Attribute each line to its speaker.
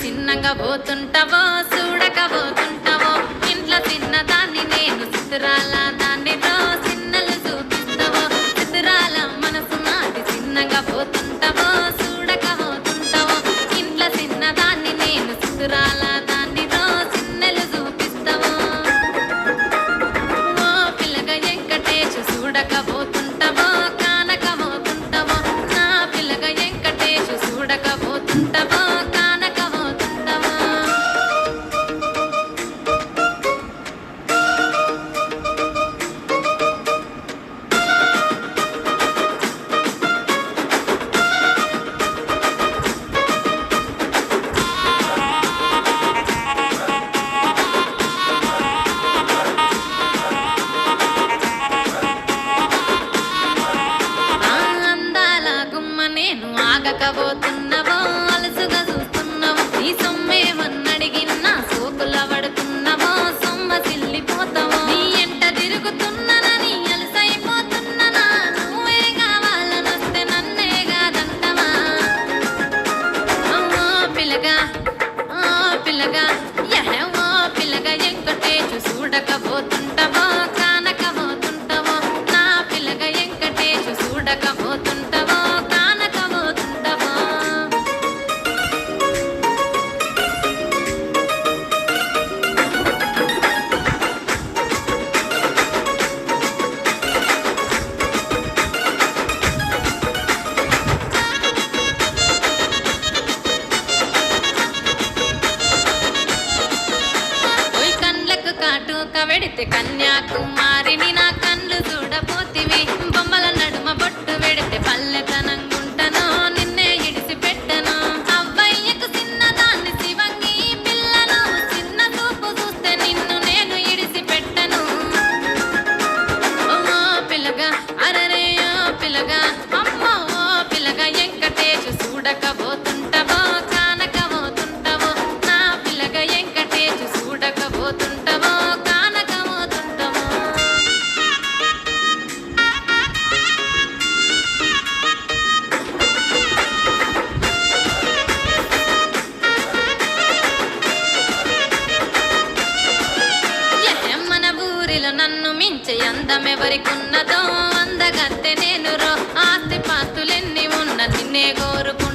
Speaker 1: చిన్నగా పోతుంటావో చూడకపోతుంటావో ఇంట్లో చిన్నదాన్ని నేను చిత్రాల దాన్నితో చిన్నలు చూపిస్తావో చిత్రాల మనసు నాటి చిన్నగా పోతుంటావో చూడకపోతుంటావో ఇంట్లో చిన్నదాన్ని నేను చిత్రాల దాన్నితో చిన్నలు చూపిస్తావో ఓ పిల్లగా వెంకటేష్ చూడకపోతుంటావో కానకపోతుంటావో నా పిల్లగా వెంకటేష్ చూడకపోతుంటావో కానకపోతుంటావో ఆ అందాల గుమ్మ నేను ఆగకపోతున్నావో అలసుగా చూస్తున్నావో నీ సొమ్మేమన్నడిగినా సోకుల పడుతున్నావో సొమ్మ సిల్లిపోతావో నీ ఎంట తిరుగుతున్నానని అలసైపోతున్నానా నువ్వే కావాలనొస్తే నన్నే కాదంటవా ఓ పిల్లగా ఓ పిల్లగా యహే ఓ పిల్లగా వెంకటేష్ చూడకపోతుంటావో కానకపోతుంటావో నా పిల్లగా వెంకటేష్ చూడకపోతుంటావో కానకపోతుంటావో ఓయ్ కండ్లకు కాటుక వెడితే కన్యాకుమారిని నా కళ్ళు చూడపోతివి బొమ్మల నడుమ బొట్టు వెడితే పల్లెతనంగుంటను నిన్నే ఇడిసి పెట్టను అవ్వయ్యకు చిన్నదాన్ని శివంగి పిల్లను చిన్న చూపు చూస్తే నిన్ను నేను ఇడిసి పెట్టను ఓ పిల్లగా అరరే ఓ పిల్లగా అమ్మో ఓ పిల్లగా వెంకటేష్ చూడకపోతుంటావో కానకపోతుంటావో నా పిల్లగా వెంకటేష్ చూడకపోతుంటావో కానకపోతుంటావో మన ఊరిలో నన్ను మించే అందమెవరికున్నదో అందగత్తె నేను రో ఆస్తి పాస్తులెన్ని ఉన్న నిన్నే కోరుకు